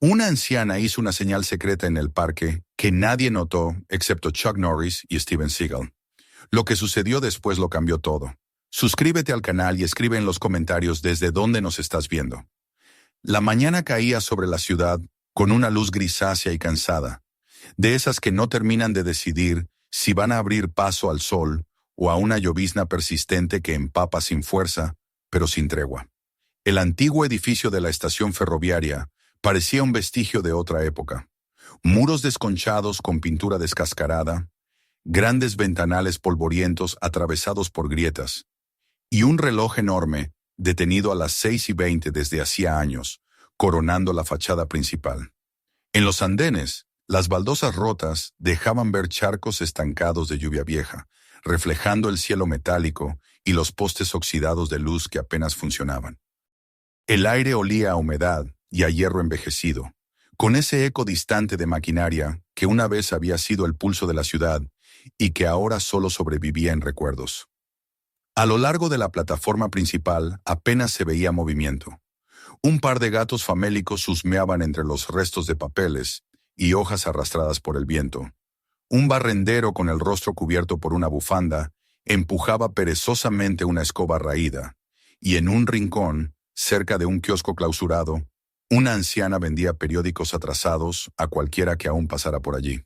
Una anciana hizo una señal secreta en el parque que nadie notó excepto Chuck Norris y Steven Seagal. Lo que sucedió después lo cambió todo. Suscríbete al canal y escribe en los comentarios desde dónde nos estás viendo. La mañana caía sobre la ciudad con una luz grisácea y cansada, de esas que no terminan de decidir si van a abrir paso al sol o a una llovizna persistente que empapa sin fuerza, pero sin tregua. El antiguo edificio de la estación ferroviaria parecía un vestigio de otra época. Muros desconchados con pintura descascarada, grandes ventanales polvorientos atravesados por grietas, y un reloj enorme, detenido a las 6:20 desde hacía años, coronando la fachada principal. En los andenes, las baldosas rotas dejaban ver charcos estancados de lluvia vieja, reflejando el cielo metálico y los postes oxidados de luz que apenas funcionaban. El aire olía a humedad y a hierro envejecido, con ese eco distante de maquinaria que una vez había sido el pulso de la ciudad y que ahora solo sobrevivía en recuerdos. A lo largo de la plataforma principal apenas se veía movimiento. Un par de gatos famélicos husmeaban entre los restos de papeles y hojas arrastradas por el viento. Un barrendero con el rostro cubierto por una bufanda empujaba perezosamente una escoba raída, y en un rincón, cerca de un kiosco clausurado, una anciana vendía periódicos atrasados a cualquiera que aún pasara por allí.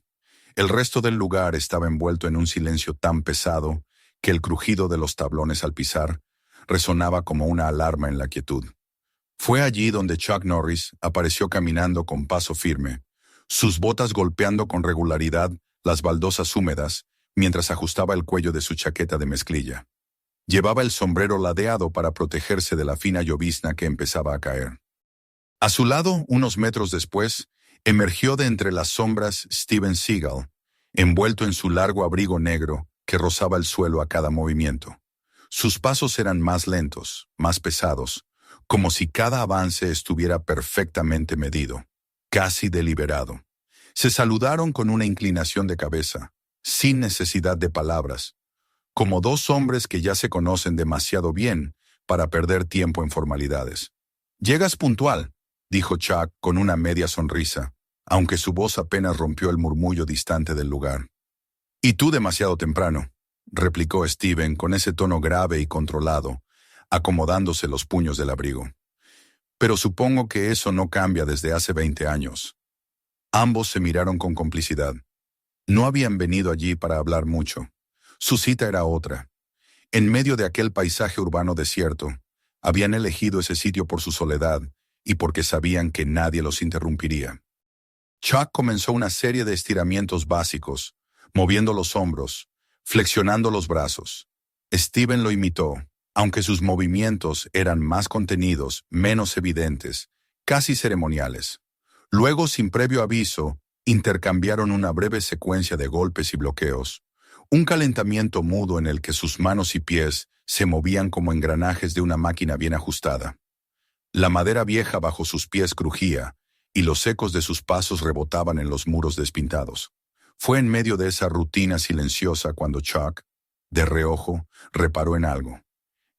El resto del lugar estaba envuelto en un silencio tan pesado que el crujido de los tablones al pisar resonaba como una alarma en la quietud. Fue allí donde Chuck Norris apareció caminando con paso firme, sus botas golpeando con regularidad las baldosas húmedas mientras ajustaba el cuello de su chaqueta de mezclilla. Llevaba el sombrero ladeado para protegerse de la fina llovizna que empezaba a caer. A su lado, unos metros después, emergió de entre las sombras Steven Seagal, envuelto en su largo abrigo negro que rozaba el suelo a cada movimiento. Sus pasos eran más lentos, más pesados, como si cada avance estuviera perfectamente medido, casi deliberado. Se saludaron con una inclinación de cabeza, sin necesidad de palabras, como dos hombres que ya se conocen demasiado bien para perder tiempo en formalidades. «Llegas puntual», dijo Chuck con una media sonrisa, aunque su voz apenas rompió el murmullo distante del lugar. «Y tú demasiado temprano», replicó Steven con ese tono grave y controlado, acomodándose los puños del abrigo. «Pero supongo que eso no cambia desde hace 20 años». Ambos se miraron con complicidad. No habían venido allí para hablar mucho. Su cita era otra. En medio de aquel paisaje urbano desierto, habían elegido ese sitio por su soledad y porque sabían que nadie los interrumpiría. Chuck comenzó una serie de estiramientos básicos, moviendo los hombros, flexionando los brazos. Steven lo imitó, aunque sus movimientos eran más contenidos, menos evidentes, casi ceremoniales. Luego, sin previo aviso, intercambiaron una breve secuencia de golpes y bloqueos, un calentamiento mudo en el que sus manos y pies se movían como engranajes de una máquina bien ajustada. La madera vieja bajo sus pies crujía, y los ecos de sus pasos rebotaban en los muros despintados. Fue en medio de esa rutina silenciosa cuando Chuck, de reojo, reparó en algo.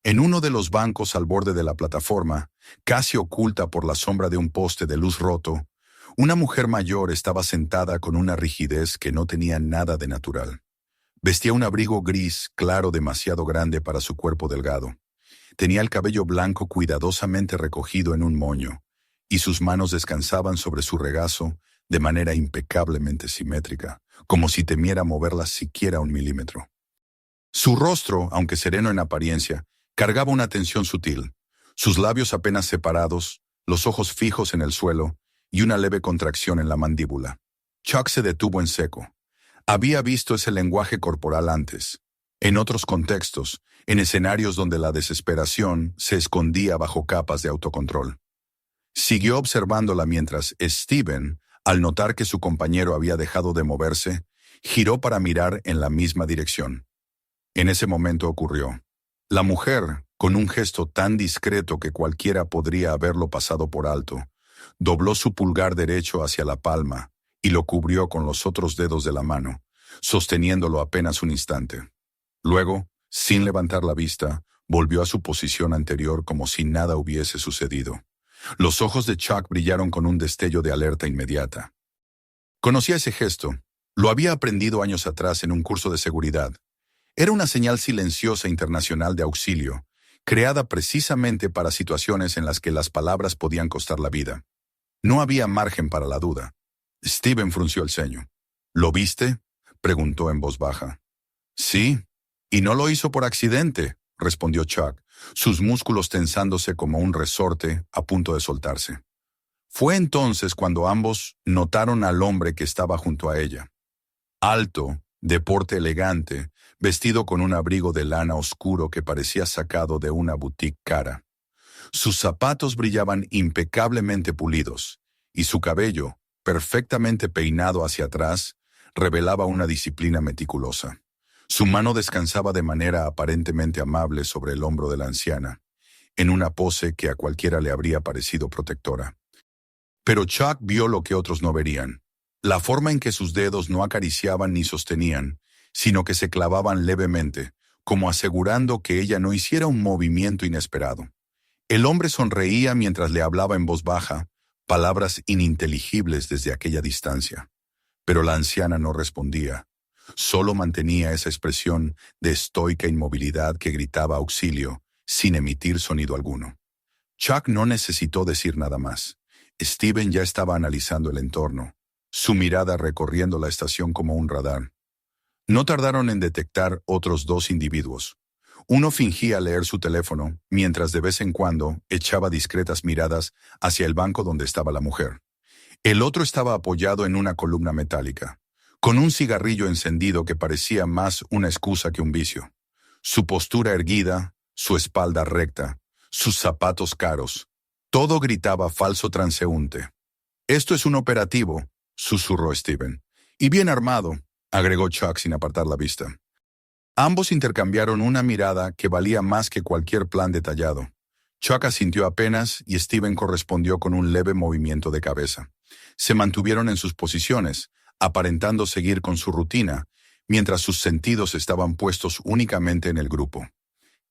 En uno de los bancos al borde de la plataforma, casi oculta por la sombra de un poste de luz roto, una mujer mayor estaba sentada con una rigidez que no tenía nada de natural. Vestía un abrigo gris claro demasiado grande para su cuerpo delgado. Tenía el cabello blanco cuidadosamente recogido en un moño, y sus manos descansaban sobre su regazo de manera impecablemente simétrica, como si temiera moverlas siquiera 1 milímetro. Su rostro, aunque sereno en apariencia, cargaba una tensión sutil, sus labios apenas separados, los ojos fijos en el suelo y una leve contracción en la mandíbula. Chuck se detuvo en seco. Había visto ese lenguaje corporal antes, en otros contextos, en escenarios donde la desesperación se escondía bajo capas de autocontrol. Siguió observándola mientras Steven, al notar que su compañero había dejado de moverse, giró para mirar en la misma dirección. En ese momento ocurrió. La mujer, con un gesto tan discreto que cualquiera podría haberlo pasado por alto, dobló su pulgar derecho hacia la palma y lo cubrió con los otros dedos de la mano, sosteniéndolo apenas un instante. Luego, sin levantar la vista, volvió a su posición anterior como si nada hubiese sucedido. Los ojos de Chuck brillaron con un destello de alerta inmediata. Conocía ese gesto. Lo había aprendido años atrás en un curso de seguridad. Era una señal silenciosa internacional de auxilio, creada precisamente para situaciones en las que las palabras podían costar la vida. No había margen para la duda. Steven frunció el ceño. ¿Lo viste?, preguntó en voz baja. Sí, y no lo hizo por accidente, respondió Chuck, sus músculos tensándose como un resorte a punto de soltarse. Fue entonces cuando ambos notaron al hombre que estaba junto a ella. Alto, de porte elegante, vestido con un abrigo de lana oscuro que parecía sacado de una boutique cara. Sus zapatos brillaban impecablemente pulidos, y su cabello, perfectamente peinado hacia atrás, revelaba una disciplina meticulosa. Su mano descansaba de manera aparentemente amable sobre el hombro de la anciana, en una pose que a cualquiera le habría parecido protectora. Pero Chuck vio lo que otros no verían, la forma en que sus dedos no acariciaban ni sostenían, sino que se clavaban levemente, como asegurando que ella no hiciera un movimiento inesperado. El hombre sonreía mientras le hablaba en voz baja, palabras ininteligibles desde aquella distancia. Pero la anciana no respondía. Solo mantenía esa expresión de estoica inmovilidad que gritaba auxilio, sin emitir sonido alguno. Chuck no necesitó decir nada más. Steven ya estaba analizando el entorno, su mirada recorriendo la estación como un radar. No tardaron en detectar otros dos individuos. Uno fingía leer su teléfono, mientras de vez en cuando echaba discretas miradas hacia el banco donde estaba la mujer. El otro estaba apoyado en una columna metálica, con un cigarrillo encendido que parecía más una excusa que un vicio. Su postura erguida, su espalda recta, sus zapatos caros, todo gritaba falso transeúnte. «Esto es un operativo», susurró Steven. «Y bien armado», agregó Chuck sin apartar la vista. Ambos intercambiaron una mirada que valía más que cualquier plan detallado. Chuck asintió apenas y Steven correspondió con un leve movimiento de cabeza. Se mantuvieron en sus posiciones, aparentando seguir con su rutina, mientras sus sentidos estaban puestos únicamente en el grupo.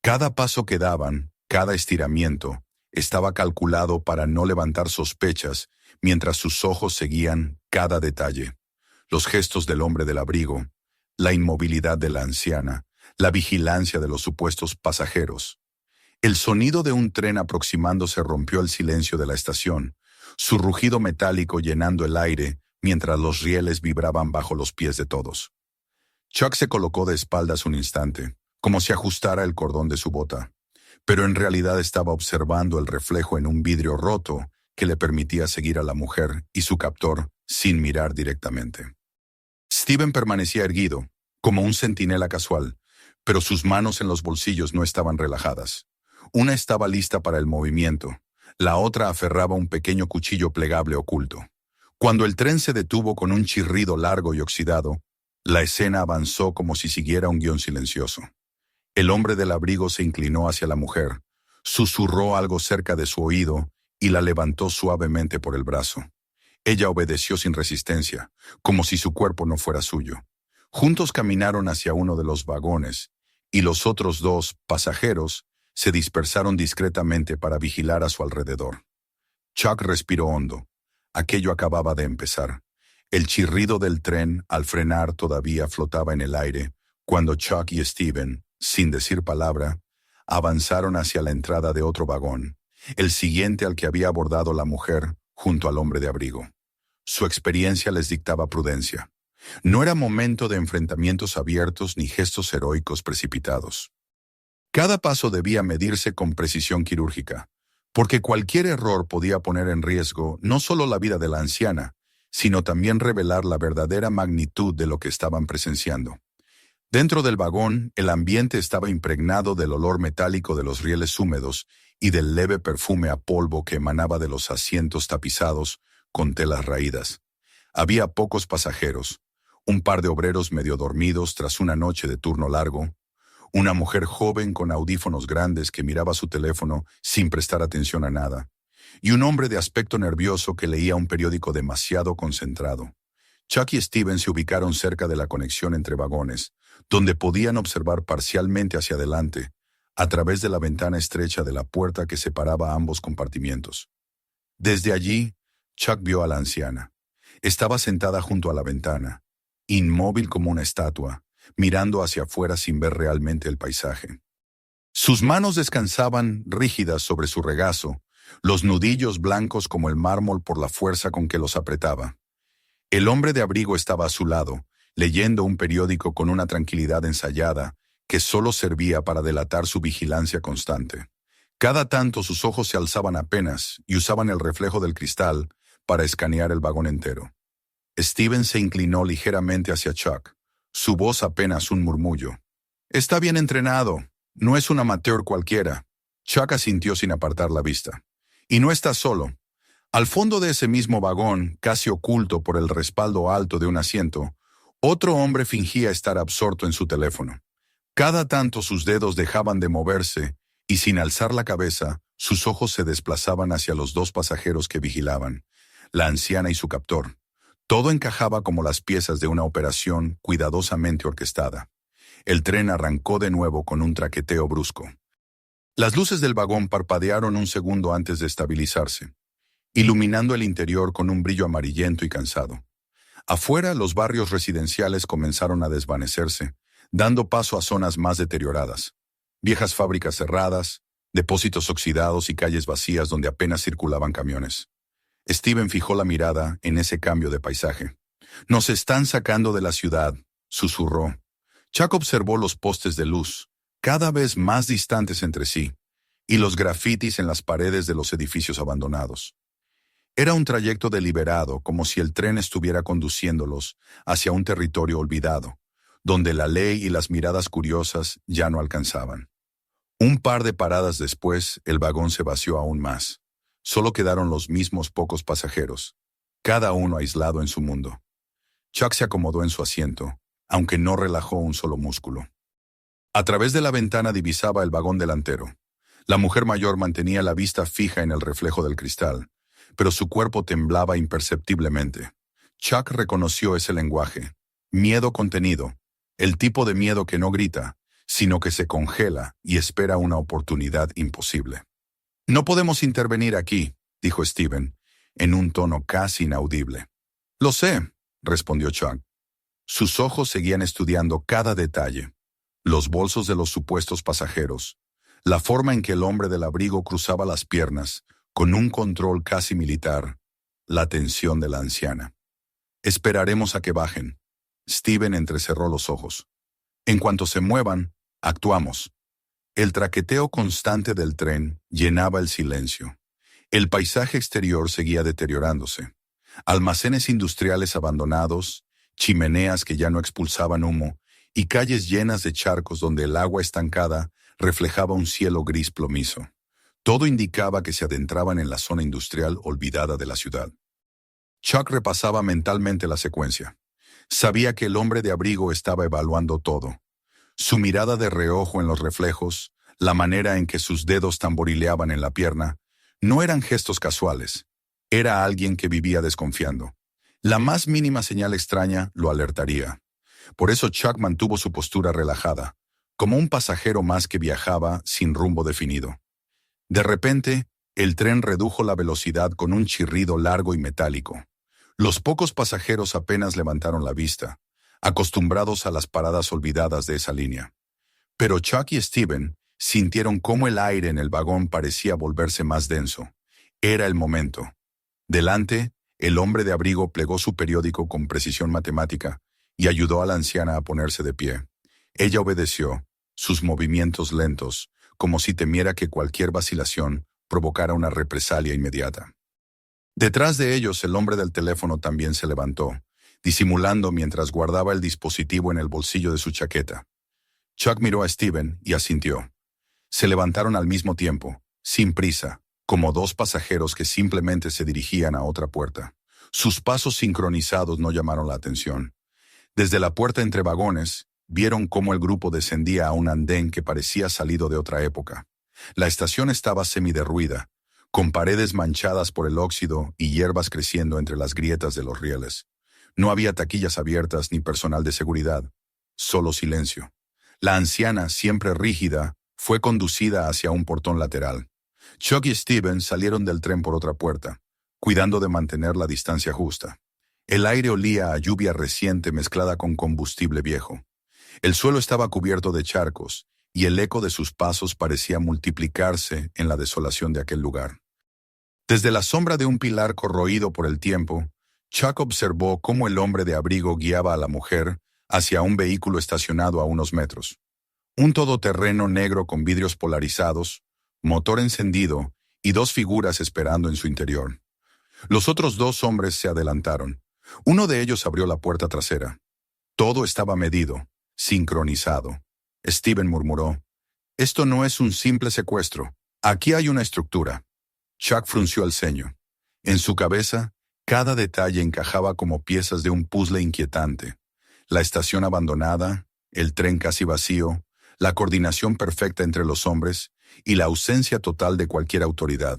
Cada paso que daban, cada estiramiento, estaba calculado para no levantar sospechas, mientras sus ojos seguían cada detalle. Los gestos del hombre del abrigo, la inmovilidad de la anciana, la vigilancia de los supuestos pasajeros. El sonido de un tren aproximándose rompió el silencio de la estación, su rugido metálico llenando el aire mientras los rieles vibraban bajo los pies de todos. Chuck se colocó de espaldas un instante, como si ajustara el cordón de su bota, pero en realidad estaba observando el reflejo en un vidrio roto que le permitía seguir a la mujer y su captor sin mirar directamente. Steven permanecía erguido, como un centinela casual, pero sus manos en los bolsillos no estaban relajadas. Una estaba lista para el movimiento, la otra aferraba un pequeño cuchillo plegable oculto. Cuando el tren se detuvo con un chirrido largo y oxidado, la escena avanzó como si siguiera un guión silencioso. El hombre del abrigo se inclinó hacia la mujer, susurró algo cerca de su oído y la levantó suavemente por el brazo. Ella obedeció sin resistencia, como si su cuerpo no fuera suyo. Juntos caminaron hacia uno de los vagones, y los otros dos pasajeros se dispersaron discretamente para vigilar a su alrededor. Chuck respiró hondo. Aquello acababa de empezar. El chirrido del tren al frenar todavía flotaba en el aire, cuando Chuck y Steven, sin decir palabra, avanzaron hacia la entrada de otro vagón, el siguiente al que había abordado la mujer junto al hombre de abrigo. Su experiencia les dictaba prudencia. No era momento de enfrentamientos abiertos ni gestos heroicos precipitados. Cada paso debía medirse con precisión quirúrgica, porque cualquier error podía poner en riesgo no solo la vida de la anciana, sino también revelar la verdadera magnitud de lo que estaban presenciando. Dentro del vagón, el ambiente estaba impregnado del olor metálico de los rieles húmedos y del leve perfume a polvo que emanaba de los asientos tapizados con telas raídas. Había pocos pasajeros, un par de obreros medio dormidos tras una noche de turno largo, una mujer joven con audífonos grandes que miraba su teléfono sin prestar atención a nada, y un hombre de aspecto nervioso que leía un periódico demasiado concentrado. Chuck y Steven se ubicaron cerca de la conexión entre vagones, donde podían observar parcialmente hacia adelante, a través de la ventana estrecha de la puerta que separaba ambos compartimientos. Desde allí, Chuck vio a la anciana. Estaba sentada junto a la ventana, inmóvil como una estatua, mirando hacia afuera sin ver realmente el paisaje. Sus manos descansaban rígidas sobre su regazo, los nudillos blancos como el mármol por la fuerza con que los apretaba. El hombre de abrigo estaba a su lado, leyendo un periódico con una tranquilidad ensayada que solo servía para delatar su vigilancia constante. Cada tanto sus ojos se alzaban apenas y usaban el reflejo del cristal para escanear el vagón entero. Steven se inclinó ligeramente hacia Chuck, su voz apenas un murmullo. «Está bien entrenado, no es un amateur cualquiera». Chuck asintió sin apartar la vista. «Y no está solo. Al fondo de ese mismo vagón, casi oculto por el respaldo alto de un asiento, otro hombre fingía estar absorto en su teléfono. Cada tanto sus dedos dejaban de moverse y sin alzar la cabeza, sus ojos se desplazaban hacia los dos pasajeros que vigilaban, la anciana y su captor. Todo encajaba como las piezas de una operación cuidadosamente orquestada. El tren arrancó de nuevo con un traqueteo brusco. Las luces del vagón parpadearon un segundo antes de estabilizarse, iluminando el interior con un brillo amarillento y cansado. Afuera, los barrios residenciales comenzaron a desvanecerse, dando paso a zonas más deterioradas. Viejas fábricas cerradas, depósitos oxidados y calles vacías donde apenas circulaban camiones. Steven fijó la mirada en ese cambio de paisaje. «Nos están sacando de la ciudad», susurró. Chuck observó los postes de luz, cada vez más distantes entre sí, y los grafitis en las paredes de los edificios abandonados. Era un trayecto deliberado, como si el tren estuviera conduciéndolos hacia un territorio olvidado, donde la ley y las miradas curiosas ya no alcanzaban. Un par de paradas después, el vagón se vació aún más. Solo quedaron los mismos pocos pasajeros, cada uno aislado en su mundo. Chuck se acomodó en su asiento, aunque no relajó un solo músculo. A través de la ventana divisaba el vagón delantero. La mujer mayor mantenía la vista fija en el reflejo del cristal, pero su cuerpo temblaba imperceptiblemente. Chuck reconoció ese lenguaje. Miedo contenido, el tipo de miedo que no grita, sino que se congela y espera una oportunidad imposible. «No podemos intervenir aquí», dijo Steven, en un tono casi inaudible. «Lo sé», respondió Chuck. Sus ojos seguían estudiando cada detalle. Los bolsos de los supuestos pasajeros, la forma en que el hombre del abrigo cruzaba las piernas, con un control casi militar, la tensión de la anciana. «Esperaremos a que bajen». Steven entrecerró los ojos. «En cuanto se muevan, actuamos». El traqueteo constante del tren llenaba el silencio. El paisaje exterior seguía deteriorándose. Almacenes industriales abandonados, chimeneas que ya no expulsaban humo, y calles llenas de charcos donde el agua estancada reflejaba un cielo gris plomizo. Todo indicaba que se adentraban en la zona industrial olvidada de la ciudad. Chuck repasaba mentalmente la secuencia. Sabía que el hombre de abrigo estaba evaluando todo. Su mirada de reojo en los reflejos, la manera en que sus dedos tamborileaban en la pierna, no eran gestos casuales. Era alguien que vivía desconfiando. La más mínima señal extraña lo alertaría. Por eso Chuck mantuvo su postura relajada, como un pasajero más que viajaba sin rumbo definido. De repente, el tren redujo la velocidad con un chirrido largo y metálico. Los pocos pasajeros apenas levantaron la vista, acostumbrados a las paradas olvidadas de esa línea. Pero Chuck y Steven sintieron cómo el aire en el vagón parecía volverse más denso. Era el momento. Delante, el hombre de abrigo plegó su periódico con precisión matemática y ayudó a la anciana a ponerse de pie. Ella obedeció, sus movimientos lentos, como si temiera que cualquier vacilación provocara una represalia inmediata. Detrás de ellos, el hombre del teléfono también se levantó, disimulando mientras guardaba el dispositivo en el bolsillo de su chaqueta. Chuck miró a Steven y asintió. Se levantaron al mismo tiempo, sin prisa, como dos pasajeros que simplemente se dirigían a otra puerta. Sus pasos sincronizados no llamaron la atención. Desde la puerta entre vagones, vieron cómo el grupo descendía a un andén que parecía salido de otra época. La estación estaba semiderruida, con paredes manchadas por el óxido y hierbas creciendo entre las grietas de los rieles. No había taquillas abiertas ni personal de seguridad, solo silencio. La anciana, siempre rígida, fue conducida hacia un portón lateral. Chuck y Steven salieron del tren por otra puerta, cuidando de mantener la distancia justa. El aire olía a lluvia reciente mezclada con combustible viejo. El suelo estaba cubierto de charcos, y el eco de sus pasos parecía multiplicarse en la desolación de aquel lugar. Desde la sombra de un pilar corroído por el tiempo, Chuck observó cómo el hombre de abrigo guiaba a la mujer hacia un vehículo estacionado a unos metros. Un todoterreno negro con vidrios polarizados, motor encendido y dos figuras esperando en su interior. Los otros dos hombres se adelantaron. Uno de ellos abrió la puerta trasera. Todo estaba medido, sincronizado. Steven murmuró: «Esto no es un simple secuestro. Aquí hay una estructura». Chuck frunció el ceño. En su cabeza, cada detalle encajaba como piezas de un puzzle inquietante. La estación abandonada, el tren casi vacío, la coordinación perfecta entre los hombres y la ausencia total de cualquier autoridad.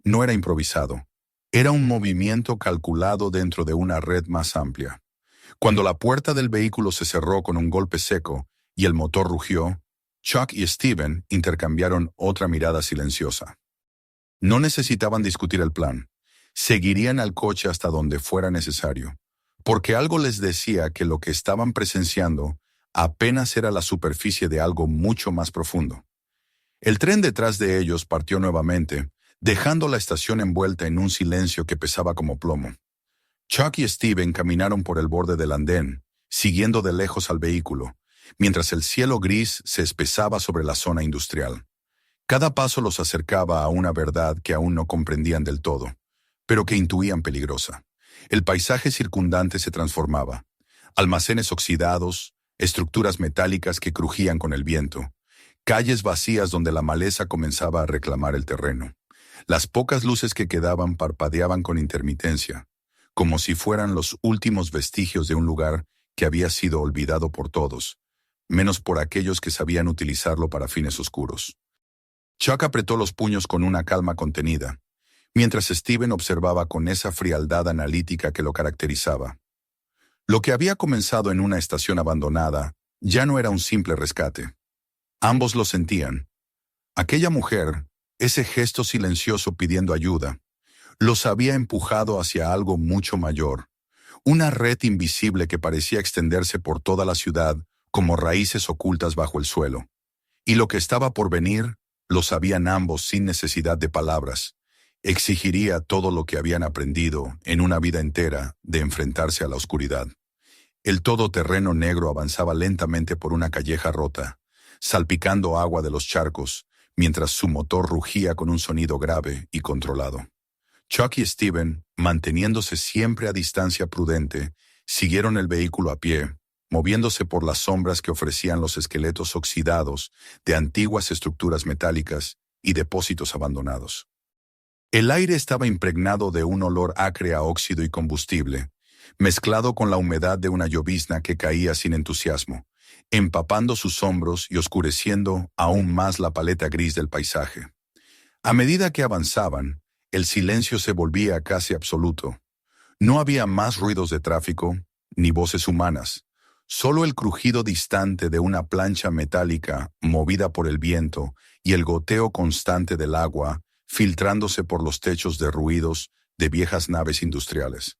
No era improvisado. Era un movimiento calculado dentro de una red más amplia. Cuando la puerta del vehículo se cerró con un golpe seco y el motor rugió, Chuck y Steven intercambiaron otra mirada silenciosa. No necesitaban discutir el plan. Seguirían al coche hasta donde fuera necesario, porque algo les decía que lo que estaban presenciando apenas era la superficie de algo mucho más profundo. El tren detrás de ellos partió nuevamente, dejando la estación envuelta en un silencio que pesaba como plomo. Chuck y Steven caminaron por el borde del andén, siguiendo de lejos al vehículo, mientras el cielo gris se espesaba sobre la zona industrial. Cada paso los acercaba a una verdad que aún no comprendían del todo, pero que intuían peligrosa. El paisaje circundante se transformaba. Almacenes oxidados, estructuras metálicas que crujían con el viento, calles vacías donde la maleza comenzaba a reclamar el terreno. Las pocas luces que quedaban parpadeaban con intermitencia, como si fueran los últimos vestigios de un lugar que había sido olvidado por todos, menos por aquellos que sabían utilizarlo para fines oscuros. Chuck apretó los puños con una calma contenida, mientras Steven observaba con esa frialdad analítica que lo caracterizaba. Lo que había comenzado en una estación abandonada ya no era un simple rescate. Ambos lo sentían. Aquella mujer, ese gesto silencioso pidiendo ayuda, los había empujado hacia algo mucho mayor, una red invisible que parecía extenderse por toda la ciudad como raíces ocultas bajo el suelo. Y lo que estaba por venir, lo sabían ambos sin necesidad de palabras. Exigiría todo lo que habían aprendido en una vida entera de enfrentarse a la oscuridad. El todoterreno negro avanzaba lentamente por una calleja rota, salpicando agua de los charcos, mientras su motor rugía con un sonido grave y controlado. Chuck y Steven, manteniéndose siempre a distancia prudente, siguieron el vehículo a pie, moviéndose por las sombras que ofrecían los esqueletos oxidados de antiguas estructuras metálicas y depósitos abandonados. El aire estaba impregnado de un olor acre a óxido y combustible, mezclado con la humedad de una llovizna que caía sin entusiasmo, empapando sus hombros y oscureciendo aún más la paleta gris del paisaje. A medida que avanzaban, el silencio se volvía casi absoluto. No había más ruidos de tráfico, ni voces humanas, solo el crujido distante de una plancha metálica movida por el viento y el goteo constante del agua filtrándose por los techos derruidos de viejas naves industriales.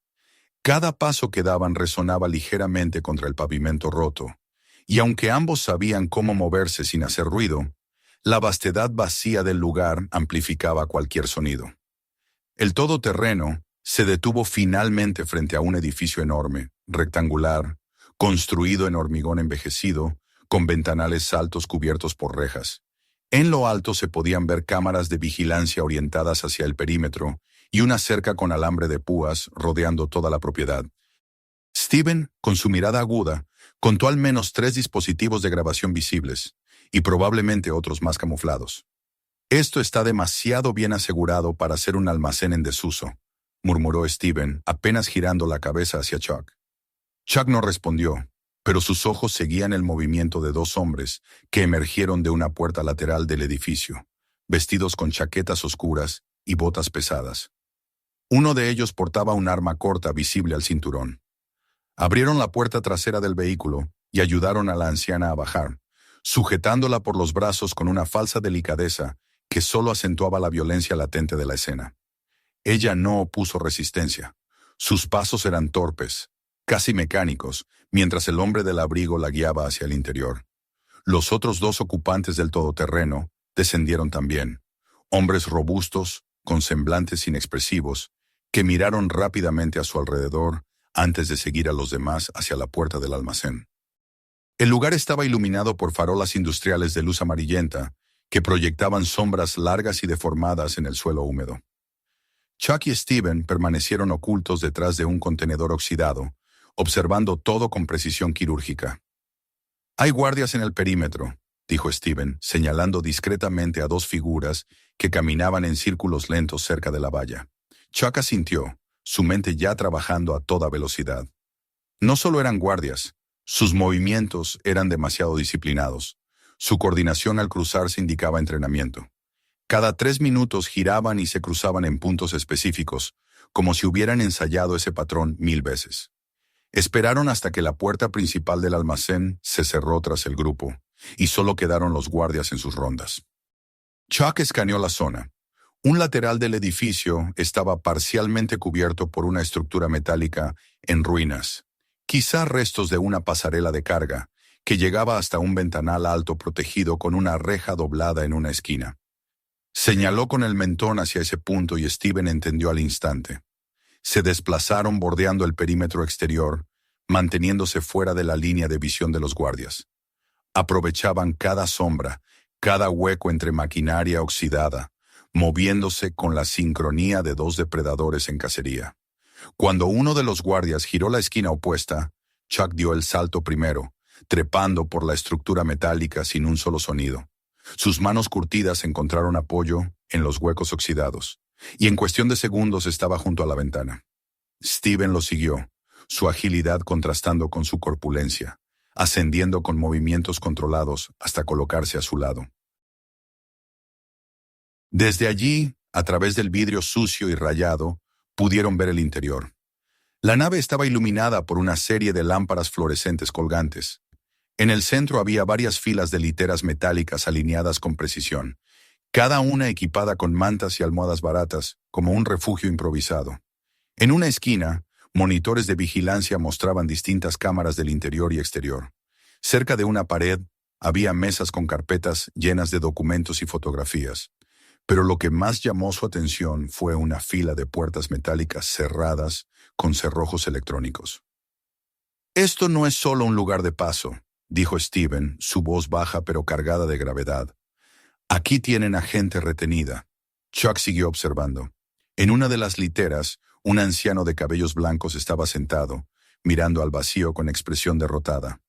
Cada paso que daban resonaba ligeramente contra el pavimento roto, y aunque ambos sabían cómo moverse sin hacer ruido, la vastedad vacía del lugar amplificaba cualquier sonido. El todoterreno se detuvo finalmente frente a un edificio enorme, rectangular, construido en hormigón envejecido, con ventanales altos cubiertos por rejas. En lo alto se podían ver cámaras de vigilancia orientadas hacia el perímetro y una cerca con alambre de púas rodeando toda la propiedad. Steven, con su mirada aguda, contó al menos 3 dispositivos de grabación visibles, y probablemente otros más camuflados. «Esto está demasiado bien asegurado para ser un almacén en desuso», murmuró Steven, apenas girando la cabeza hacia Chuck. Chuck no respondió, pero sus ojos seguían el movimiento de 2 hombres que emergieron de una puerta lateral del edificio, vestidos con chaquetas oscuras y botas pesadas. Uno de ellos portaba un arma corta visible al cinturón. Abrieron la puerta trasera del vehículo y ayudaron a la anciana a bajar, sujetándola por los brazos con una falsa delicadeza que solo acentuaba la violencia latente de la escena. Ella no opuso resistencia. Sus pasos eran torpes, casi mecánicos, mientras el hombre del abrigo la guiaba hacia el interior. Los otros dos ocupantes del todoterreno descendieron también, hombres robustos, con semblantes inexpresivos, que miraron rápidamente a su alrededor antes de seguir a los demás hacia la puerta del almacén. El lugar estaba iluminado por farolas industriales de luz amarillenta que proyectaban sombras largas y deformadas en el suelo húmedo. Chuck y Steven permanecieron ocultos detrás de un contenedor oxidado, observando todo con precisión quirúrgica. «Hay guardias en el perímetro», dijo Steven, señalando discretamente a dos figuras que caminaban en círculos lentos cerca de la valla. Chuck asintió, su mente ya trabajando a toda velocidad. No solo eran guardias, sus movimientos eran demasiado disciplinados. Su coordinación al cruzarse indicaba entrenamiento. Cada 3 minutos giraban y se cruzaban en puntos específicos, como si hubieran ensayado ese patrón 1000 veces. Esperaron hasta que la puerta principal del almacén se cerró tras el grupo, y solo quedaron los guardias en sus rondas. Chuck escaneó la zona. Un lateral del edificio estaba parcialmente cubierto por una estructura metálica en ruinas, quizá restos de una pasarela de carga, que llegaba hasta un ventanal alto protegido con una reja doblada en una esquina. Señaló con el mentón hacia ese punto y Steven entendió al instante. Se desplazaron bordeando el perímetro exterior, manteniéndose fuera de la línea de visión de los guardias. Aprovechaban cada sombra, cada hueco entre maquinaria oxidada, moviéndose con la sincronía de dos depredadores en cacería. Cuando uno de los guardias giró la esquina opuesta, Chuck dio el salto primero, trepando por la estructura metálica sin un solo sonido. Sus manos curtidas encontraron apoyo en los huecos oxidados, y en cuestión de segundos estaba junto a la ventana. Steven lo siguió, su agilidad contrastando con su corpulencia, ascendiendo con movimientos controlados hasta colocarse a su lado. Desde allí, a través del vidrio sucio y rayado, pudieron ver el interior. La nave estaba iluminada por una serie de lámparas fluorescentes colgantes. En el centro había varias filas de literas metálicas alineadas con precisión, cada una equipada con mantas y almohadas baratas, como un refugio improvisado. En una esquina, monitores de vigilancia mostraban distintas cámaras del interior y exterior. Cerca de una pared, había mesas con carpetas llenas de documentos y fotografías. Pero lo que más llamó su atención fue una fila de puertas metálicas cerradas con cerrojos electrónicos. «Esto no es solo un lugar de paso», dijo Steven, su voz baja pero cargada de gravedad. «Aquí tienen a gente retenida». Chuck siguió observando. En una de las literas, un anciano de cabellos blancos estaba sentado, mirando al vacío con expresión derrotada.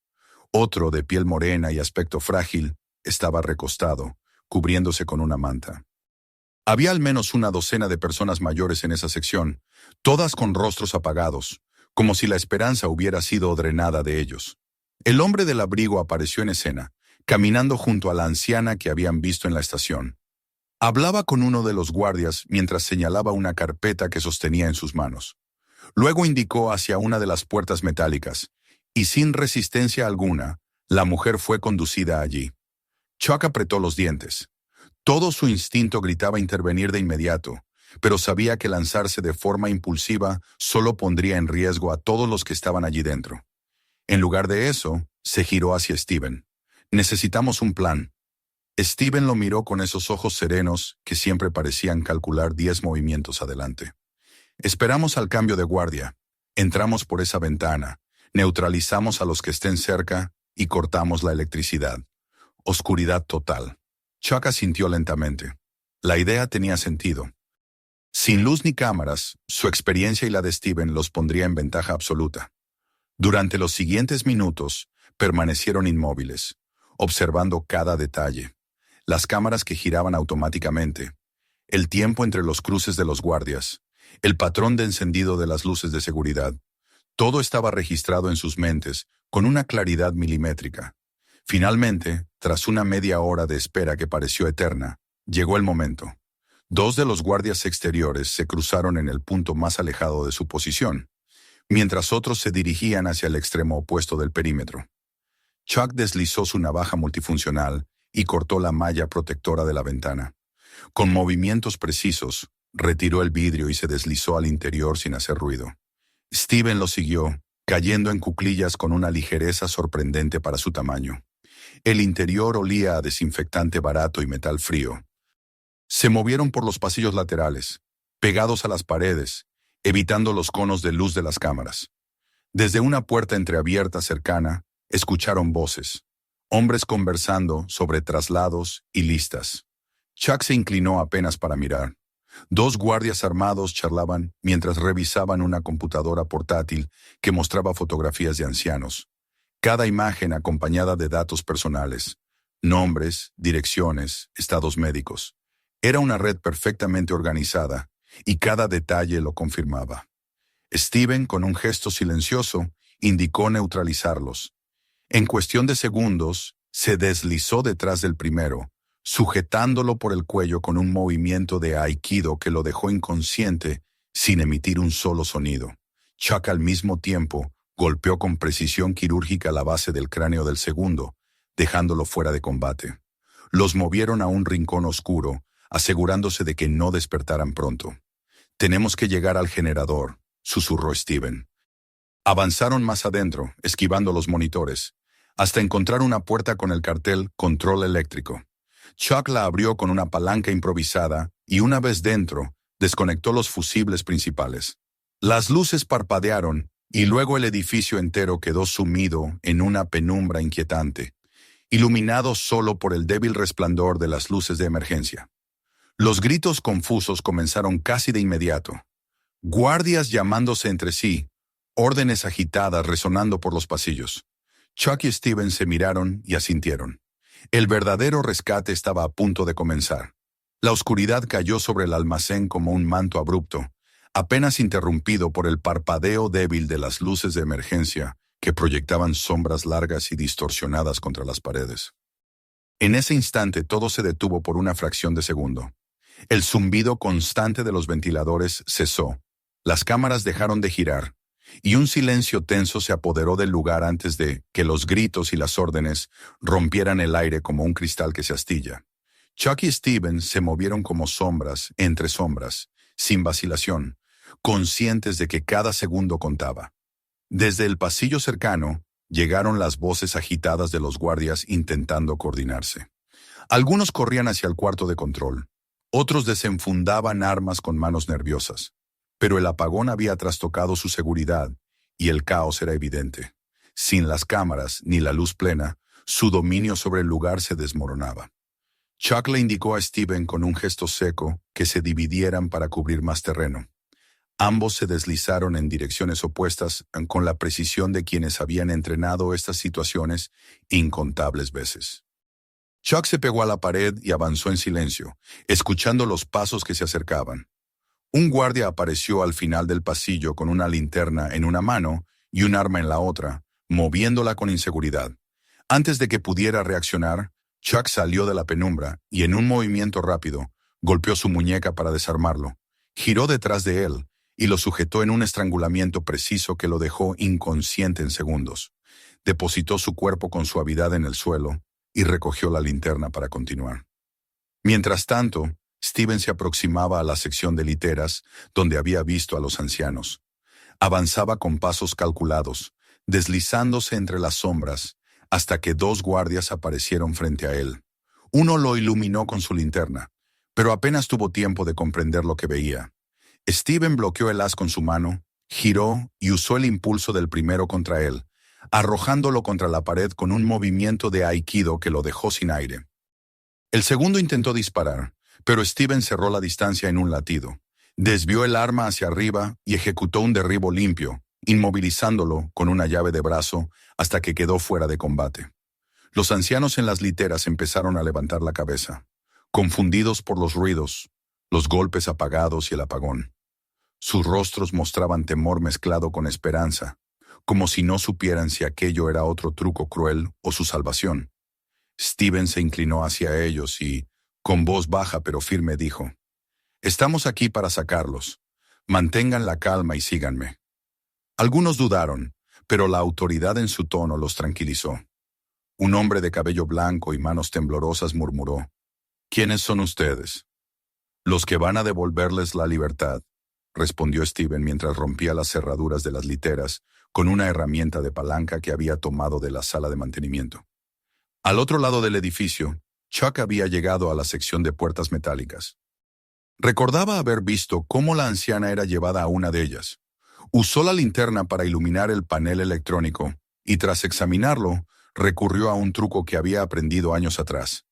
Otro, de piel morena y aspecto frágil, estaba recostado, cubriéndose con una manta. Había al menos una docena de personas mayores en esa sección, todas con rostros apagados, como si la esperanza hubiera sido drenada de ellos. El hombre del abrigo apareció en escena, caminando junto a la anciana que habían visto en la estación. Hablaba con uno de los guardias mientras señalaba una carpeta que sostenía en sus manos. Luego indicó hacia una de las puertas metálicas, y sin resistencia alguna, la mujer fue conducida allí. Chuck apretó los dientes. Todo su instinto gritaba intervenir de inmediato, pero sabía que lanzarse de forma impulsiva solo pondría en riesgo a todos los que estaban allí dentro. En lugar de eso, se giró hacia Steven. «Necesitamos un plan». Steven lo miró con esos ojos serenos que siempre parecían calcular 10 movimientos adelante. «Esperamos al cambio de guardia. Entramos por esa ventana, neutralizamos a los que estén cerca y cortamos la electricidad. Oscuridad total». Chuck asintió lentamente. La idea tenía sentido. Sin luz ni cámaras, su experiencia y la de Steven los pondría en ventaja absoluta. Durante los siguientes minutos, permanecieron inmóviles, observando cada detalle. Las cámaras que giraban automáticamente, el tiempo entre los cruces de los guardias, el patrón de encendido de las luces de seguridad. Todo estaba registrado en sus mentes con una claridad milimétrica. Finalmente, tras una media hora de espera que pareció eterna, llegó el momento. 2 de los guardias exteriores se cruzaron en el punto más alejado de su posición, mientras otros se dirigían hacia el extremo opuesto del perímetro. Chuck deslizó su navaja multifuncional y cortó la malla protectora de la ventana. Con movimientos precisos, retiró el vidrio y se deslizó al interior sin hacer ruido. Steven lo siguió, cayendo en cuclillas con una ligereza sorprendente para su tamaño. El interior olía a desinfectante barato y metal frío. Se movieron por los pasillos laterales, pegados a las paredes, evitando los conos de luz de las cámaras. Desde una puerta entreabierta cercana, escucharon voces, hombres conversando sobre traslados y listas. Chuck se inclinó apenas para mirar. Dos guardias armados charlaban mientras revisaban una computadora portátil que mostraba fotografías de ancianos. Cada imagen acompañada de datos personales, nombres, direcciones, estados médicos. Era una red perfectamente organizada, y cada detalle lo confirmaba. Steven, con un gesto silencioso, indicó neutralizarlos. En cuestión de segundos, se deslizó detrás del primero, sujetándolo por el cuello con un movimiento de aikido que lo dejó inconsciente sin emitir un solo sonido. Chuck al mismo tiempo golpeó con precisión quirúrgica la base del cráneo del segundo, dejándolo fuera de combate. Los movieron a un rincón oscuro, asegurándose de que no despertaran pronto. «Tenemos que llegar al generador», susurró Steven. Avanzaron más adentro, esquivando los monitores, hasta encontrar una puerta con el cartel «Control eléctrico». Chuck la abrió con una palanca improvisada y una vez dentro, desconectó los fusibles principales. Las luces parpadearon y luego el edificio entero quedó sumido en una penumbra inquietante, iluminado solo por el débil resplandor de las luces de emergencia. Los gritos confusos comenzaron casi de inmediato. Guardias llamándose entre sí, órdenes agitadas resonando por los pasillos. Chuck y Steven se miraron y asintieron. El verdadero rescate estaba a punto de comenzar. La oscuridad cayó sobre el almacén como un manto abrupto, apenas interrumpido por el parpadeo débil de las luces de emergencia que proyectaban sombras largas y distorsionadas contra las paredes. En ese instante todo se detuvo por una fracción de segundo. El zumbido constante de los ventiladores cesó, las cámaras dejaron de girar, y un silencio tenso se apoderó del lugar antes de que los gritos y las órdenes rompieran el aire como un cristal que se astilla. Chuck y Steven se movieron como sombras, entre sombras, sin vacilación, conscientes de que cada segundo contaba. Desde el pasillo cercano, llegaron las voces agitadas de los guardias intentando coordinarse. Algunos corrían hacia el cuarto de control, otros desenfundaban armas con manos nerviosas. Pero el apagón había trastocado su seguridad y el caos era evidente. Sin las cámaras ni la luz plena, su dominio sobre el lugar se desmoronaba. Chuck le indicó a Steven con un gesto seco que se dividieran para cubrir más terreno. Ambos se deslizaron en direcciones opuestas con la precisión de quienes habían entrenado estas situaciones incontables veces. Chuck se pegó a la pared y avanzó en silencio, escuchando los pasos que se acercaban. Un guardia apareció al final del pasillo con una linterna en una mano y un arma en la otra, moviéndola con inseguridad. Antes de que pudiera reaccionar, Chuck salió de la penumbra y en un movimiento rápido, golpeó su muñeca para desarmarlo. Giró detrás de él y lo sujetó en un estrangulamiento preciso que lo dejó inconsciente en segundos. Depositó su cuerpo con suavidad en el suelo y recogió la linterna para continuar. Mientras tanto, Steven se aproximaba a la sección de literas donde había visto a los ancianos. Avanzaba con pasos calculados, deslizándose entre las sombras, hasta que dos guardias aparecieron frente a él. Uno lo iluminó con su linterna, pero apenas tuvo tiempo de comprender lo que veía. Steven bloqueó el haz con su mano, giró y usó el impulso del primero contra él, arrojándolo contra la pared con un movimiento de aikido que lo dejó sin aire. El segundo intentó disparar, pero Steven cerró la distancia en un latido. Desvió el arma hacia arriba y ejecutó un derribo limpio, inmovilizándolo con una llave de brazo hasta que quedó fuera de combate. Los ancianos en las literas empezaron a levantar la cabeza, confundidos por los ruidos, los golpes apagados y el apagón. Sus rostros mostraban temor mezclado con esperanza, como si no supieran si aquello era otro truco cruel o su salvación. Steven se inclinó hacia ellos y, con voz baja pero firme, dijo: «Estamos aquí para sacarlos. Mantengan la calma y síganme». Algunos dudaron, pero la autoridad en su tono los tranquilizó. Un hombre de cabello blanco y manos temblorosas murmuró: «¿Quiénes son ustedes?». Los que van a devolverles la libertad, respondió Steven mientras rompía las cerraduras de las literas con una herramienta de palanca que había tomado de la sala de mantenimiento. Al otro lado del edificio, Chuck había llegado a la sección de puertas metálicas. Recordaba haber visto cómo la anciana era llevada a una de ellas. Usó la linterna para iluminar el panel electrónico y tras examinarlo, recurrió a un truco que había aprendido años atrás.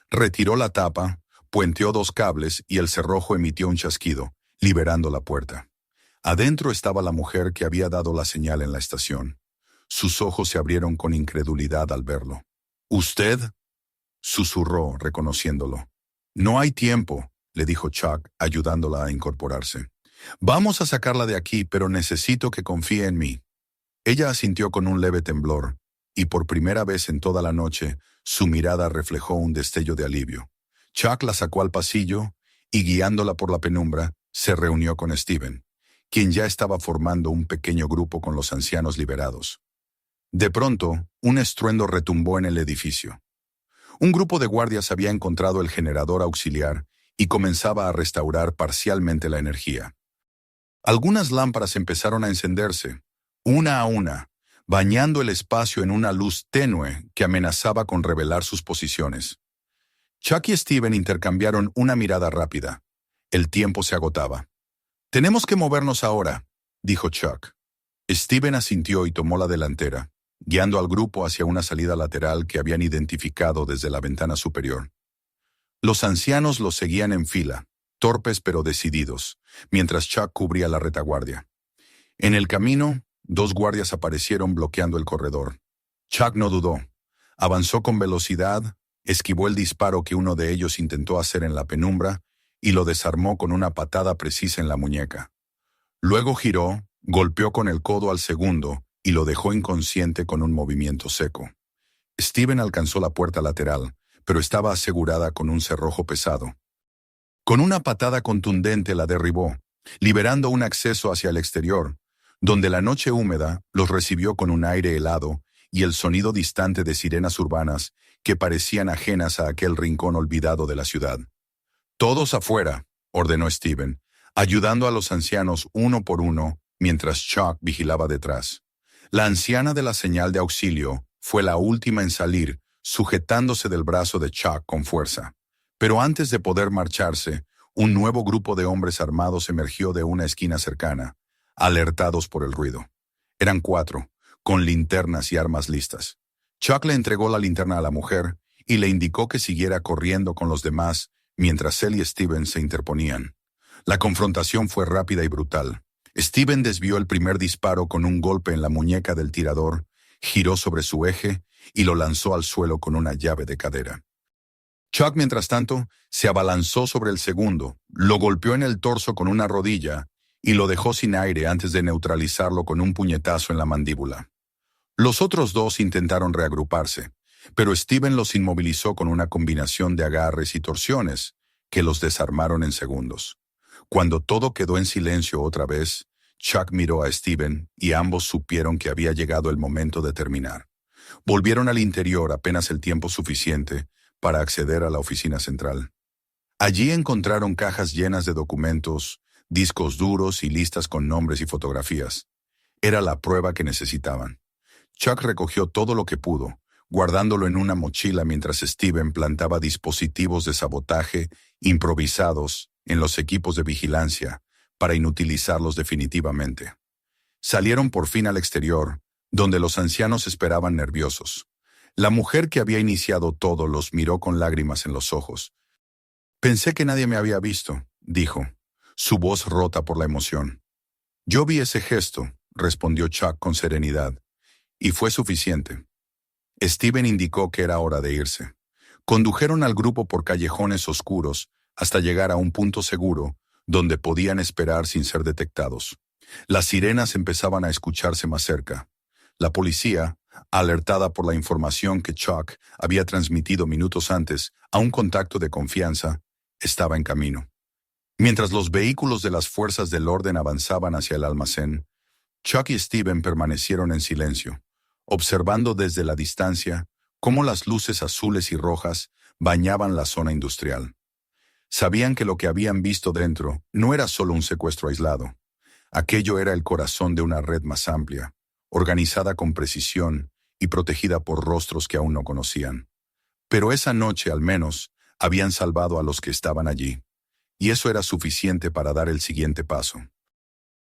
Retiró la tapa, puenteó 2 cables y el cerrojo emitió un chasquido, liberando la puerta. Adentro estaba la mujer que había dado la señal en la estación. Sus ojos se abrieron con incredulidad al verlo. «¿Usted?», susurró, reconociéndolo. «No hay tiempo», le dijo Chuck, ayudándola a incorporarse. «Vamos a sacarla de aquí, pero necesito que confíe en mí». Ella asintió con un leve temblor, y por primera vez en toda la noche, su mirada reflejó un destello de alivio. Chuck la sacó al pasillo, y guiándola por la penumbra, se reunió con Steven, quien ya estaba formando un pequeño grupo con los ancianos liberados. De pronto, un estruendo retumbó en el edificio. Un grupo de guardias había encontrado el generador auxiliar y comenzaba a restaurar parcialmente la energía. Algunas lámparas empezaron a encenderse, una a una, bañando el espacio en una luz tenue que amenazaba con revelar sus posiciones. Chuck y Steven intercambiaron una mirada rápida. El tiempo se agotaba. «Tenemos que movernos ahora», dijo Chuck. Steven asintió y tomó la delantera, guiando al grupo hacia una salida lateral que habían identificado desde la ventana superior. Los ancianos los seguían en fila, torpes pero decididos, mientras Chuck cubría la retaguardia. En el camino, 2 guardias aparecieron bloqueando el corredor. Chuck no dudó. Avanzó con velocidad, esquivó el disparo que uno de ellos intentó hacer en la penumbra y lo desarmó con una patada precisa en la muñeca. Luego giró, golpeó con el codo al segundo y lo dejó inconsciente con un movimiento seco. Steven alcanzó la puerta lateral, pero estaba asegurada con un cerrojo pesado. Con una patada contundente la derribó, liberando un acceso hacia el exterior, donde la noche húmeda los recibió con un aire helado y el sonido distante de sirenas urbanas que parecían ajenas a aquel rincón olvidado de la ciudad. «Todos afuera», ordenó Steven, ayudando a los ancianos uno por uno mientras Chuck vigilaba detrás. La anciana de la señal de auxilio fue la última en salir, sujetándose del brazo de Chuck con fuerza. Pero antes de poder marcharse, un nuevo grupo de hombres armados emergió de una esquina cercana, alertados por el ruido. Eran 4, con linternas y armas listas. Chuck le entregó la linterna a la mujer y le indicó que siguiera corriendo con los demás mientras él y Steven se interponían. La confrontación fue rápida y brutal. Steven desvió el primer disparo con un golpe en la muñeca del tirador, giró sobre su eje y lo lanzó al suelo con una llave de cadera. Chuck, mientras tanto, se abalanzó sobre el segundo, lo golpeó en el torso con una rodilla y lo dejó sin aire antes de neutralizarlo con un puñetazo en la mandíbula. Los otros 2 intentaron reagruparse, pero Steven los inmovilizó con una combinación de agarres y torsiones que los desarmaron en segundos. Cuando todo quedó en silencio otra vez, Chuck miró a Steven y ambos supieron que había llegado el momento de terminar. Volvieron al interior apenas el tiempo suficiente para acceder a la oficina central. Allí encontraron cajas llenas de documentos, discos duros y listas con nombres y fotografías. Era la prueba que necesitaban. Chuck recogió todo lo que pudo, guardándolo en una mochila mientras Steven plantaba dispositivos de sabotaje improvisados en los equipos de vigilancia para inutilizarlos definitivamente. Salieron por fin al exterior, donde los ancianos esperaban nerviosos. La mujer que había iniciado todo los miró con lágrimas en los ojos. «Pensé que nadie me había visto», dijo, su voz rota por la emoción. «Yo vi ese gesto», respondió Chuck con serenidad, «y fue suficiente». Steven indicó que era hora de irse. Condujeron al grupo por callejones oscuros hasta llegar a un punto seguro donde podían esperar sin ser detectados. Las sirenas empezaban a escucharse más cerca. La policía, alertada por la información que Chuck había transmitido minutos antes a un contacto de confianza, estaba en camino. Mientras los vehículos de las fuerzas del orden avanzaban hacia el almacén, Chuck y Steven permanecieron en silencio, observando desde la distancia cómo las luces azules y rojas bañaban la zona industrial. Sabían que lo que habían visto dentro no era solo un secuestro aislado. Aquello era el corazón de una red más amplia, organizada con precisión y protegida por rostros que aún no conocían. Pero esa noche, al menos, habían salvado a los que estaban allí, y eso era suficiente para dar el siguiente paso.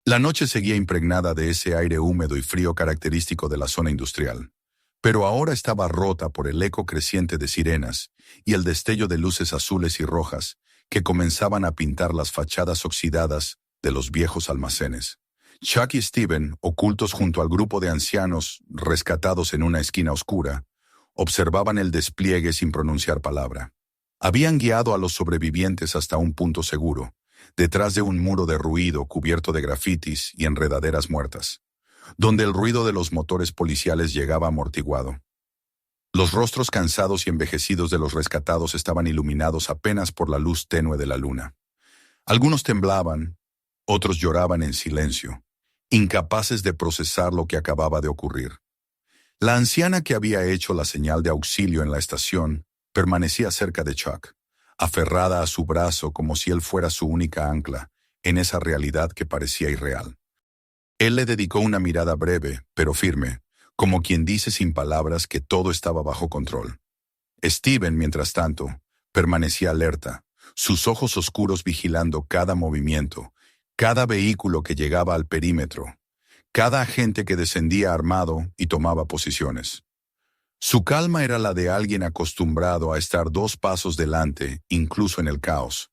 La noche seguía impregnada de ese aire húmedo y frío característico de la zona industrial, pero ahora estaba rota por el eco creciente de sirenas y el destello de luces azules y rojas que comenzaban a pintar las fachadas oxidadas de los viejos almacenes. Chuck y Steven, ocultos junto al grupo de ancianos rescatados en una esquina oscura, observaban el despliegue sin pronunciar palabra. Habían guiado a los sobrevivientes hasta un punto seguro, detrás de un muro de ruido cubierto de grafitis y enredaderas muertas, donde el ruido de los motores policiales llegaba amortiguado. Los rostros cansados y envejecidos de los rescatados estaban iluminados apenas por la luz tenue de la luna. Algunos temblaban, otros lloraban en silencio, incapaces de procesar lo que acababa de ocurrir. La anciana que había hecho la señal de auxilio en la estación permanecía cerca de Chuck, aferrada a su brazo como si él fuera su única ancla en esa realidad que parecía irreal. Él le dedicó una mirada breve, pero firme, como quien dice sin palabras que todo estaba bajo control. Steven, mientras tanto, permanecía alerta, sus ojos oscuros vigilando cada movimiento, cada vehículo que llegaba al perímetro, cada agente que descendía armado y tomaba posiciones. Su calma era la de alguien acostumbrado a estar 2 pasos delante, incluso en el caos.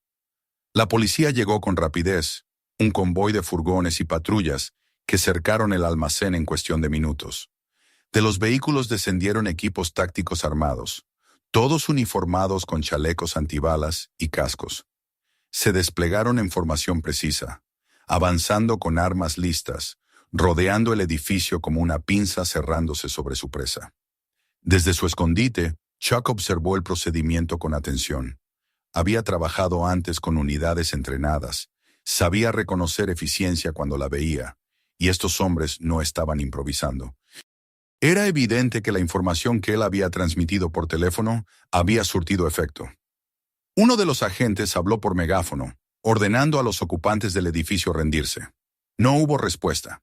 La policía llegó con rapidez, un convoy de furgones y patrullas que cercaron el almacén en cuestión de minutos. De los vehículos descendieron equipos tácticos armados, todos uniformados con chalecos antibalas y cascos. Se desplegaron en formación precisa, avanzando con armas listas, rodeando el edificio como una pinza cerrándose sobre su presa. Desde su escondite, Chuck observó el procedimiento con atención. Había trabajado antes con unidades entrenadas, sabía reconocer eficiencia cuando la veía, y estos hombres no estaban improvisando. Era evidente que la información que él había transmitido por teléfono había surtido efecto. Uno de los agentes habló por megáfono, ordenando a los ocupantes del edificio rendirse. No hubo respuesta.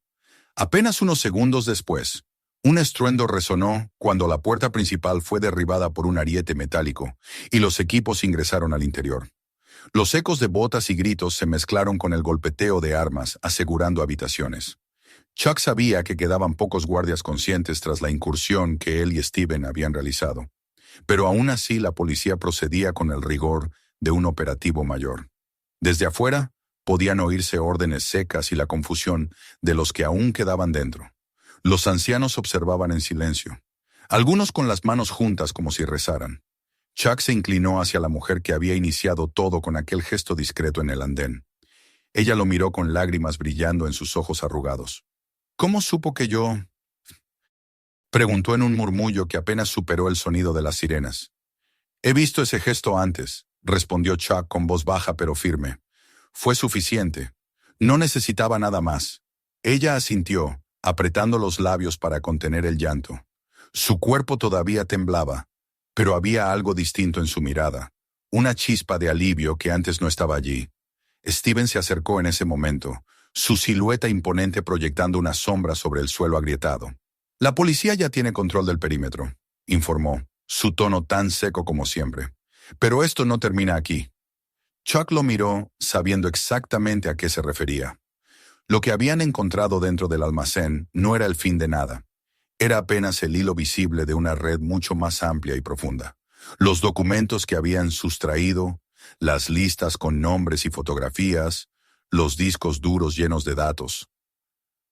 Apenas unos segundos después, un estruendo resonó cuando la puerta principal fue derribada por un ariete metálico y los equipos ingresaron al interior. Los ecos de botas y gritos se mezclaron con el golpeteo de armas, asegurando habitaciones. Chuck sabía que quedaban pocos guardias conscientes tras la incursión que él y Steven habían realizado, pero aún así la policía procedía con el rigor de un operativo mayor. Desde afuera, podían oírse órdenes secas y la confusión de los que aún quedaban dentro. Los ancianos observaban en silencio, algunos con las manos juntas como si rezaran. Chuck se inclinó hacia la mujer que había iniciado todo con aquel gesto discreto en el andén. Ella lo miró con lágrimas brillando en sus ojos arrugados. ¿Cómo supo que yo...? Preguntó en un murmullo que apenas superó el sonido de las sirenas. He visto ese gesto antes, respondió Chuck con voz baja pero firme. Fue suficiente. No necesitaba nada más. Ella asintió, apretando los labios para contener el llanto. Su cuerpo todavía temblaba, pero había algo distinto en su mirada, una chispa de alivio que antes no estaba allí. Steven se acercó en ese momento, su silueta imponente proyectando una sombra sobre el suelo agrietado. La policía ya tiene control del perímetro, informó, su tono tan seco como siempre. Pero esto no termina aquí. Chuck lo miró, sabiendo exactamente a qué se refería. Lo que habían encontrado dentro del almacén no era el fin de nada. Era apenas el hilo visible de una red mucho más amplia y profunda. Los documentos que habían sustraído, las listas con nombres y fotografías, los discos duros llenos de datos.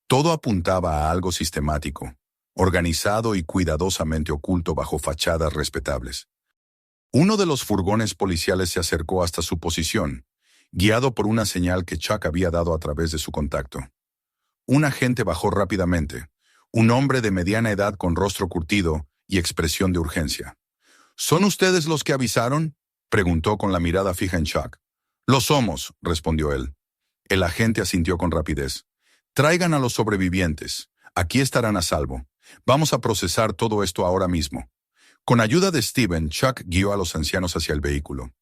Todo apuntaba a algo sistemático, organizado y cuidadosamente oculto bajo fachadas respetables. Uno de los furgones policiales se acercó hasta su posición, guiado por una señal que Chuck había dado a través de su contacto. Un agente bajó rápidamente, un hombre de mediana edad con rostro curtido y expresión de urgencia. ¿Son ustedes los que avisaron?, preguntó con la mirada fija en Chuck. Lo somos, respondió él. El agente asintió con rapidez. Traigan a los sobrevivientes. Aquí estarán a salvo. Vamos a procesar todo esto ahora mismo. Con ayuda de Steven, Chuck guió a los ancianos hacia el vehículo.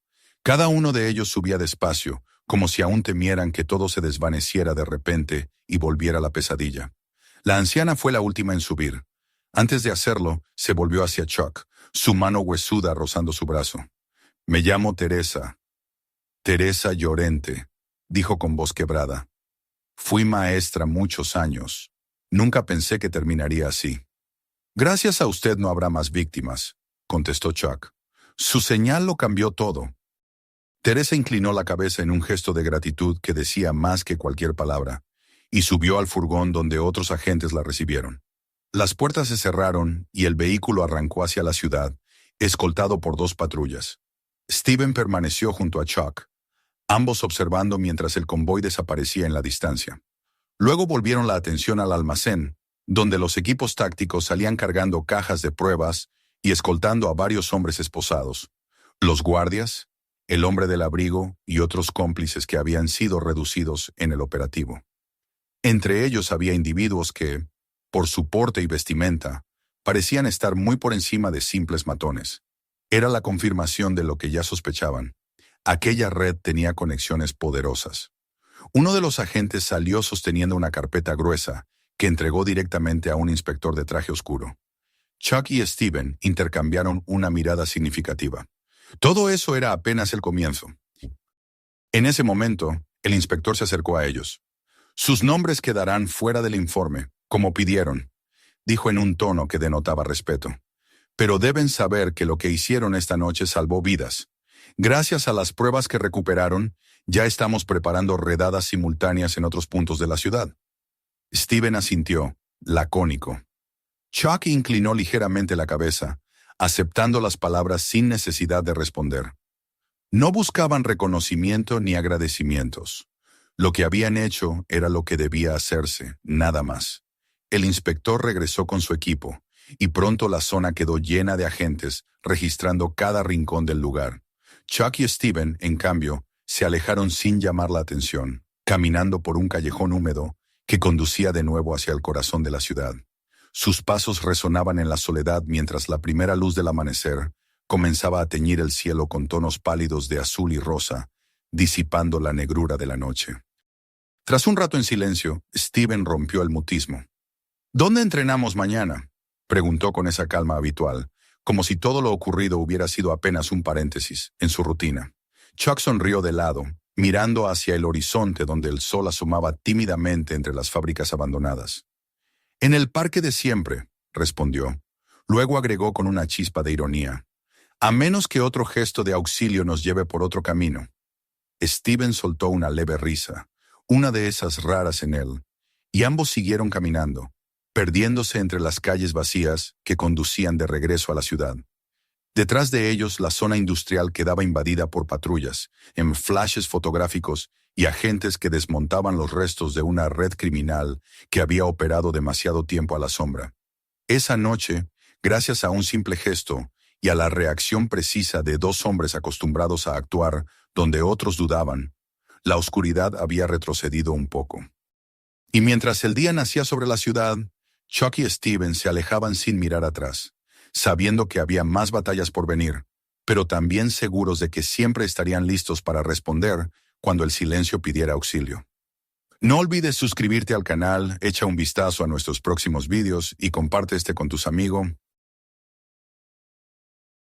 Cada uno de ellos subía despacio, como si aún temieran que todo se desvaneciera de repente y volviera la pesadilla. La anciana fue la última en subir. Antes de hacerlo, se volvió hacia Chuck, su mano huesuda rozando su brazo. «Me llamo Teresa. Teresa Llorente», dijo con voz quebrada. «Fui maestra muchos años. Nunca pensé que terminaría así». «Gracias a usted no habrá más víctimas», contestó Chuck. Su señal lo cambió todo. Teresa inclinó la cabeza en un gesto de gratitud que decía más que cualquier palabra, y subió al furgón donde otros agentes la recibieron. Las puertas se cerraron y el vehículo arrancó hacia la ciudad, escoltado por 2 patrullas. Steven permaneció junto a Chuck, ambos observando mientras el convoy desaparecía en la distancia. Luego volvieron la atención al almacén, donde los equipos tácticos salían cargando cajas de pruebas y escoltando a varios hombres esposados. Los guardias, el hombre del abrigo y otros cómplices que habían sido reducidos en el operativo. Entre ellos había individuos que, por su porte y vestimenta, parecían estar muy por encima de simples matones. Era la confirmación de lo que ya sospechaban. Aquella red tenía conexiones poderosas. Uno de los agentes salió sosteniendo una carpeta gruesa que entregó directamente a un inspector de traje oscuro. Chuck y Steven intercambiaron una mirada significativa. Todo eso era apenas el comienzo. En ese momento, el inspector se acercó a ellos. «Sus nombres quedarán fuera del informe, como pidieron», dijo en un tono que denotaba respeto. «Pero deben saber que lo que hicieron esta noche salvó vidas. Gracias a las pruebas que recuperaron, ya estamos preparando redadas simultáneas en otros puntos de la ciudad». Steven asintió, lacónico. Chuck inclinó ligeramente la cabeza, aceptando las palabras sin necesidad de responder. No buscaban reconocimiento ni agradecimientos. Lo que habían hecho era lo que debía hacerse, nada más. El inspector regresó con su equipo, y pronto la zona quedó llena de agentes, registrando cada rincón del lugar. Chuck y Steven, en cambio, se alejaron sin llamar la atención, caminando por un callejón húmedo que conducía de nuevo hacia el corazón de la ciudad. Sus pasos resonaban en la soledad mientras la primera luz del amanecer comenzaba a teñir el cielo con tonos pálidos de azul y rosa, disipando la negrura de la noche. Tras un rato en silencio, Steven rompió el mutismo. «¿Dónde entrenamos mañana?», preguntó con esa calma habitual, como si todo lo ocurrido hubiera sido apenas un paréntesis en su rutina. Chuck sonrió de lado, mirando hacia el horizonte donde el sol asomaba tímidamente entre las fábricas abandonadas. «En el parque de siempre», respondió. Luego agregó con una chispa de ironía. «A menos que otro gesto de auxilio nos lleve por otro camino». Steven soltó una leve risa, una de esas raras en él, y ambos siguieron caminando, perdiéndose entre las calles vacías que conducían de regreso a la ciudad. Detrás de ellos, la zona industrial quedaba invadida por patrullas, en flashes fotográficos y agentes que desmontaban los restos de una red criminal que había operado demasiado tiempo a la sombra. Esa noche, gracias a un simple gesto y a la reacción precisa de 2 hombres acostumbrados a actuar donde otros dudaban, la oscuridad había retrocedido un poco. Y mientras el día nacía sobre la ciudad, Chuck y Steven se alejaban sin mirar atrás, sabiendo que había más batallas por venir, pero también seguros de que siempre estarían listos para responder cuando el silencio pidiera auxilio. No olvides suscribirte al canal, echa un vistazo a nuestros próximos vídeos y comparte este con tus amigos.